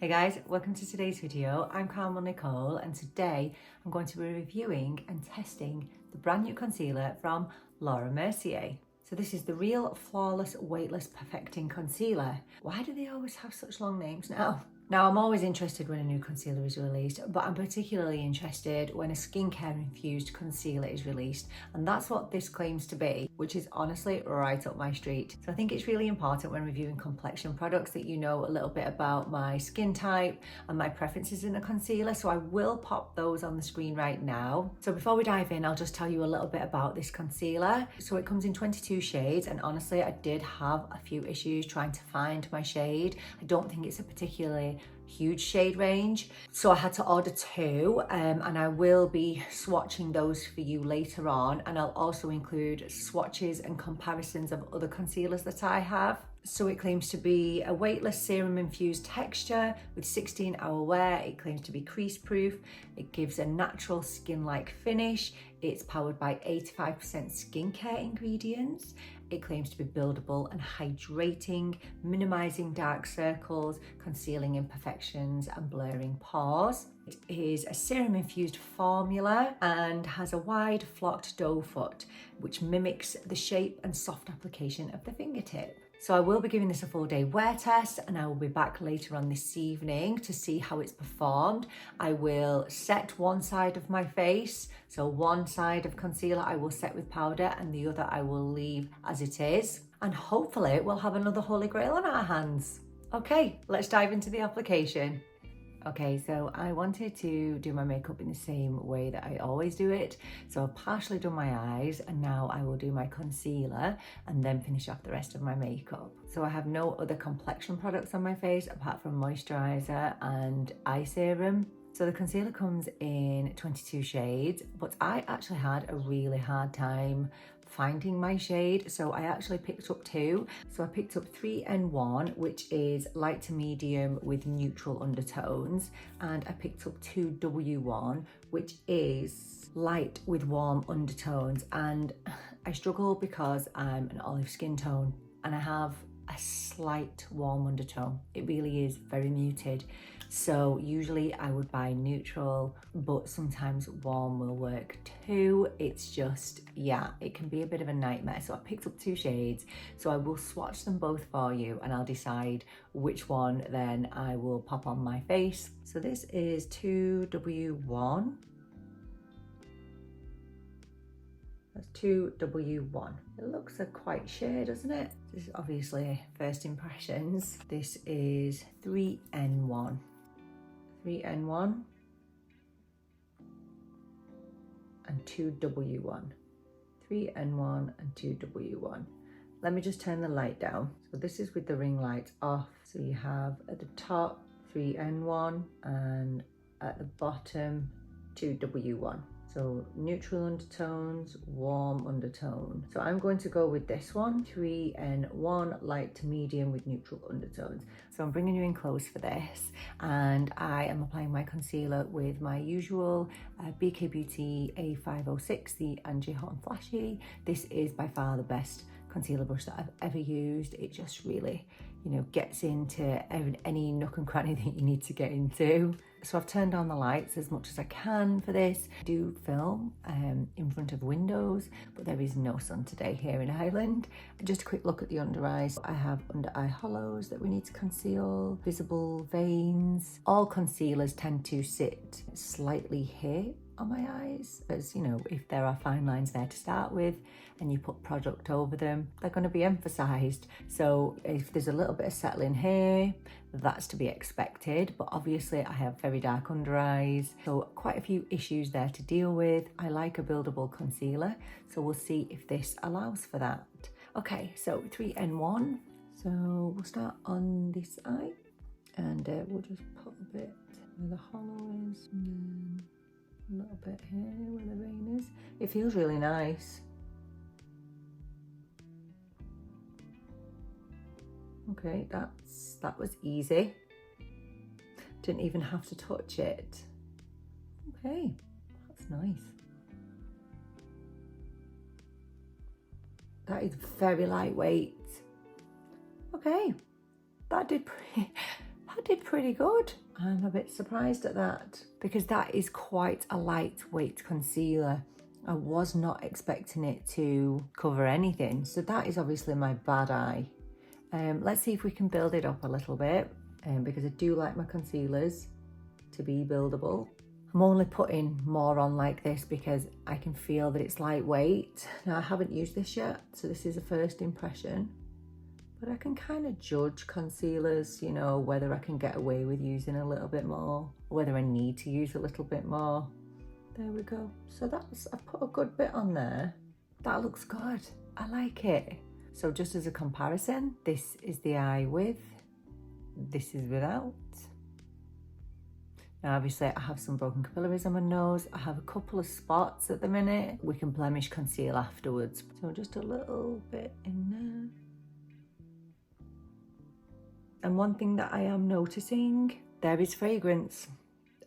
Hey guys, welcome to today's video. I'm Carmel and today I'm going to be reviewing and testing the brand new concealer from Mercier. So this is the Real Flawless Weightless Perfecting Concealer. Why do they always have such long names now? Now, I'm always interested when a new concealer is released, but I'm particularly interested when a skincare infused concealer is released, and that's what this claims to be, which is honestly right up my street. So I think it's really important when reviewing complexion products that you know a little bit about my skin type and my preferences in a concealer, so I will pop those on the screen right now. So before we dive in, I'll just tell you a little bit about this concealer. So it comes in 22 shades, and honestly, I did have a few issues trying to find my shade. I don't think it's a particularly huge shade range, so I had to order two, and I will be swatching those for you later on, and I'll also include swatches and comparisons of other concealers that I have. So it claims to be a weightless serum infused texture with 16-hour wear. It claims to be crease proof. It gives a natural skin-like finish. It's powered by 85% skincare ingredients. It claims to be buildable and hydrating, minimizing dark circles, concealing imperfections and blurring pores. It is a serum infused formula and has a wide flocked doe foot, which mimics the shape and soft application of the fingertip. So I will be giving this a full day wear test, and I will be back later on this evening to see how it's performed. I will set one side of my face, so one side of concealer I will set with powder and the other I will leave as it is. And hopefully we'll have another holy grail on our hands. Okay, let's dive into the application. Okay, so I wanted to do my makeup in the same way that I always do it. So I've partially done my eyes, and now I will do my concealer and then finish off the rest of my makeup. So I have no other complexion products on my face apart from moisturizer and eye serum. So the concealer comes in 22 shades, but I actually had a really hard time finding my shade, so I actually picked up two. So I picked up 3N1, which is light to medium with neutral undertones, and I picked up 2W1, which is light with warm undertones. And I struggle because I'm an olive skin tone and I have a slight warm undertone. It really is very muted. So usually I would buy neutral, but sometimes warm will work too. It's just, yeah, it can be a bit of a nightmare. So I picked up two shades, so I will swatch them both for you and I'll decide which one then I will pop on my face. So this is 2W1. That's 2W1. It looks a quite shade, doesn't it? This is obviously first impressions. This is 3N1. 3N1 and 2W1. 3N1 and 2W1. Let me just turn the light down. So this is with the ring light off. So you have at the top 3N1 and at the bottom 2W1. So neutral undertones, warm undertone. So I'm going to go with this one, 3N1, light to medium with neutral undertones. So I'm bringing you in close for this, and I am applying my concealer with my usual BK Beauty A506, the Angie Hot and Flashy. This is by far the best concealer brush that I've ever used. It just really, you know, gets into any nook and cranny that you need to get into. So I've turned on the lights as much as I can for this. I do film in front of windows, but there is no sun today here in Ireland. Just a quick look at the under eyes. I have under eye hollows that we need to conceal, visible veins. All concealers tend to sit slightly here on my eyes, as you know, if there are fine lines there to start with and you put product over them, they're going to be emphasized. So if there's a little bit of settling here, that's to be expected, but obviously I have very dark under eyes, so quite a few issues there to deal with. I like a buildable concealer, so we'll see if this allows for that. Okay, so 3N1. So we'll start on this eye, and we'll just put a bit where the hollow is, and then a little bit here where the vein is. It feels really nice. Okay, that was easy. Didn't even have to touch it. Okay, that's nice. That is very lightweight. Okay, that did pretty, I did pretty good. I'm a bit surprised at that because that is quite a lightweight concealer. I was not expecting it to cover anything. So that is obviously my bad eye. Let's see if we can build it up a little bit because I do like my concealers to be buildable. I'm only putting more on like this because I can feel that it's lightweight. Now I haven't used this yet, so this is a first impression. But I can kind of judge concealers, you know, whether I can get away with using a little bit more, or whether I need to use a little bit more. There we go. So I've put a good bit on there. That looks good. I like it. So just as a comparison, this is the eye with, this is without. Now obviously I have some broken capillaries on my nose. I have a couple of spots at the minute. We can blemish conceal afterwards. So just a little bit in there. And one thing that I am noticing, there is fragrance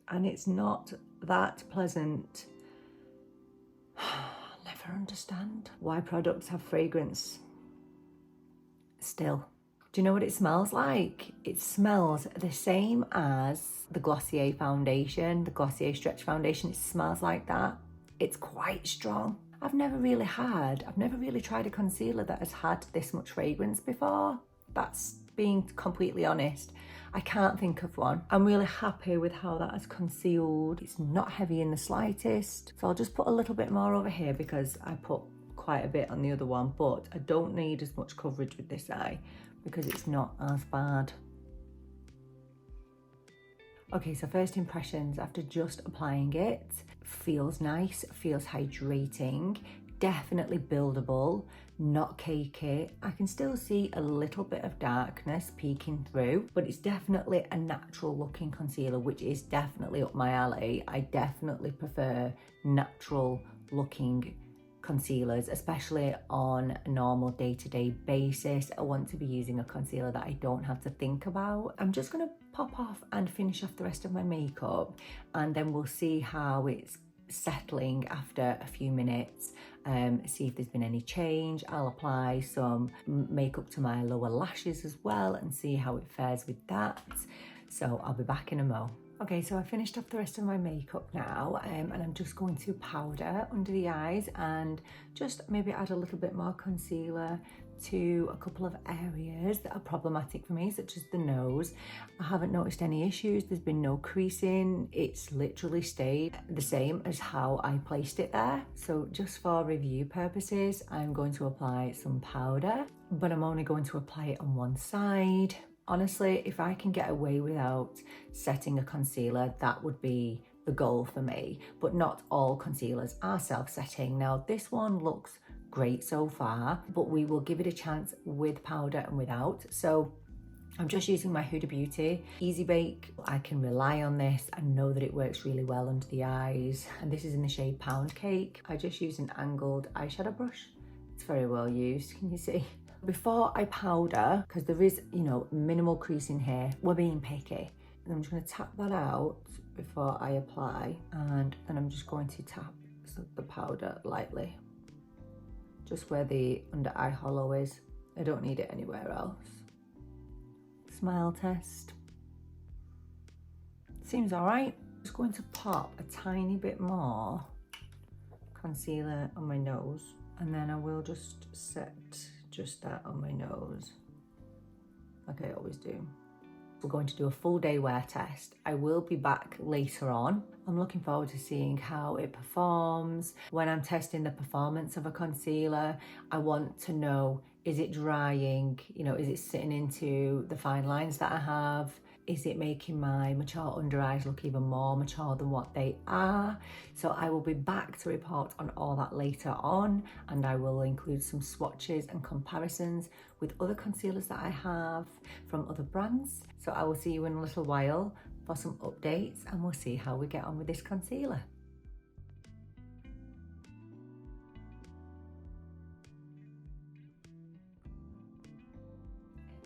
and it's not that pleasant. I'll never understand why products have fragrance still. Do you know what it smells like? It smells the same as the Glossier foundation, the Glossier Stretch Foundation. It smells like that. It's quite strong. I've never really tried a concealer that has had this much fragrance before. That's being completely honest. I can't think of one. I'm really happy with how that has concealed. It's not heavy in the slightest. So I'll just put a little bit more over here because I put quite a bit on the other one, but I don't need as much coverage with this eye because it's not as bad. Okay, so first impressions after just applying it. Feels nice, feels hydrating, definitely buildable, not cakey. I can still see a little bit of darkness peeking through, but it's definitely a natural looking concealer, which is definitely up my alley. I definitely prefer natural looking concealers, especially on a normal day-to-day basis. I want to be using a concealer that I don't have to think about. I'm just gonna pop off and finish off the rest of my makeup, and then we'll see how it's settling after a few minutes, see if there's been any change. I'll apply some makeup to my lower lashes as well and see how it fares with that. So I'll be back in a mo. Okay, so I finished off the rest of my makeup now, and I'm just going to powder under the eyes and just maybe add a little bit more concealer to a couple of areas that are problematic for me, such as the nose. I haven't noticed any issues. There's been no creasing. It's literally stayed the same as how I placed it there. So just for review purposes, I'm going to apply some powder, but I'm only going to apply it on one side. Honestly, if I can get away without setting a concealer, that would be the goal for me. But not all concealers are self-setting. Now, this one looks great so far, but we will give it a chance with powder and without. So I'm just using my Huda Beauty Easy Bake. I can rely on this and know that it works really well under the eyes. And this is in the shade Pound Cake. I just use an angled eyeshadow brush. It's very well used, can you see? Before I powder, because there is, you know, minimal crease in here, we're being picky. And I'm just going to tap that out before I apply. And then I'm just going to tap the powder lightly. Just where the under eye hollow is. I don't need it anywhere else. Smile test. Seems all right. I'm just going to pop a tiny bit more concealer on my nose. And then I will just set just that on my nose, like I always do. We're going to do a full day wear test. I will be back later on. I'm looking forward to seeing how it performs. When I'm testing the performance of a concealer, I want to know, is it drying? You know, is it sitting into the fine lines that I have? Is it making my mature under eyes look even more mature than what they are? So I will be back to report on all that later on, and I will include some swatches and comparisons with other concealers that I have from other brands. So I will see you in a little while for some updates, and we'll see how we get on with this concealer.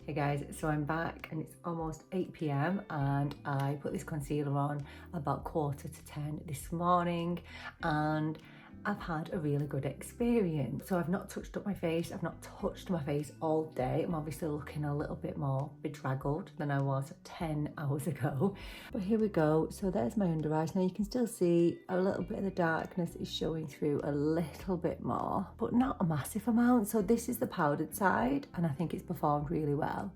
Hey guys, so I'm back and it's almost 8 p.m. and I put this concealer on about 9:45 this morning, and I've had a really good experience. So I've not touched up my face. I've not touched my face all day. I'm obviously looking a little bit more bedraggled than I was 10 hours ago. But here we go. So there's my under eyes. Now you can still see a little bit of the darkness is showing through a little bit more, but not a massive amount. So this is the powdered side, and I think it's performed really well.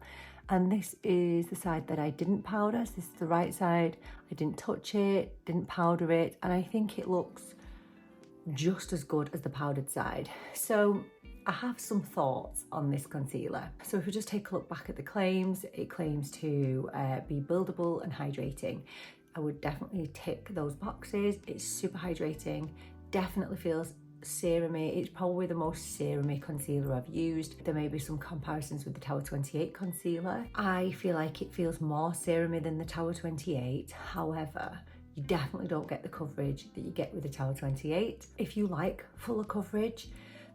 And this is the side that I didn't powder. So this is the right side. I didn't touch it, didn't powder it, and I think it looks just as good as the powdered side. So I have some thoughts on this concealer. So if we just take a look back at the claims, it claims to be buildable and hydrating. I would definitely tick those boxes. It's super hydrating, definitely feels serumy. It's probably the most serumy concealer I've used. There may be some comparisons with the Tower 28 concealer. I feel like it feels more serumy than the Tower 28. However, you definitely don't get the coverage that you get with the Tower 28. If you like fuller coverage,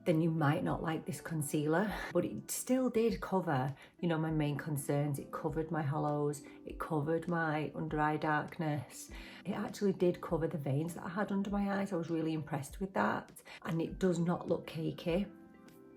then you might not like this concealer, but it still did cover, you know, my main concerns. It covered my hollows, it covered my under eye darkness. It actually did cover the veins that I had under my eyes. I was really impressed with that. And it does not look cakey.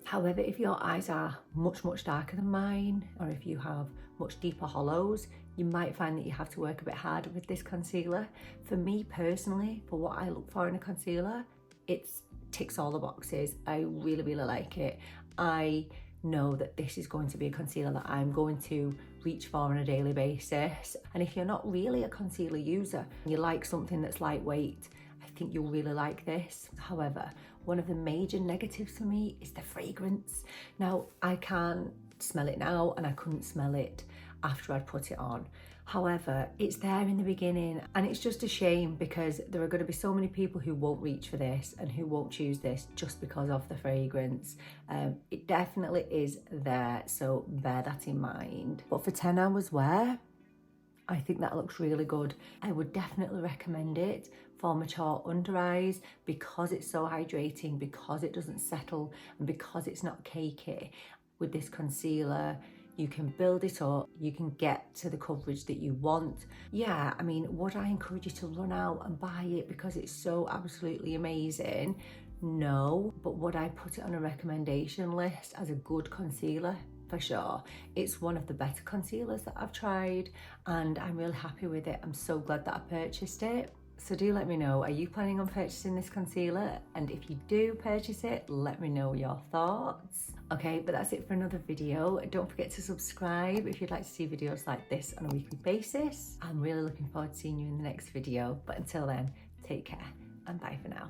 However, if your eyes are much, much darker than mine, or if you have much deeper hollows, you might find that you have to work a bit harder with this concealer. For me personally, for what I look for in a concealer, it ticks all the boxes. I really, really like it. I know that this is going to be a concealer that I'm going to reach for on a daily basis. And if you're not really a concealer user, and you like something that's lightweight, I think you'll really like this. However, one of the major negatives for me is the fragrance. Now, I can't smell it now, and I couldn't smell it after I'd put it on. However, it's there in the beginning, and it's just a shame because there are going to be so many people who won't reach for this and who won't choose this just because of the fragrance. It definitely is there, so bear that in mind. But for 10 hours wear, I think that looks really good. I would definitely recommend it for mature under eyes because it's so hydrating, because it doesn't settle, and because it's not cakey. With this concealer, you can build it up, you can get to the coverage that you want. Yeah, I mean, would I encourage you to run out and buy it because it's so absolutely amazing? No, but would I put it on a recommendation list as a good concealer? For sure. It's one of the better concealers that I've tried, and I'm really happy with it. I'm so glad that I purchased it. So do let me know, are you planning on purchasing this concealer? And if you do purchase it, let me know your thoughts. Okay, but that's it for another video. Don't forget to subscribe if you'd like to see videos like this on a weekly basis. I'm really looking forward to seeing you in the next video. But until then, take care and bye for now.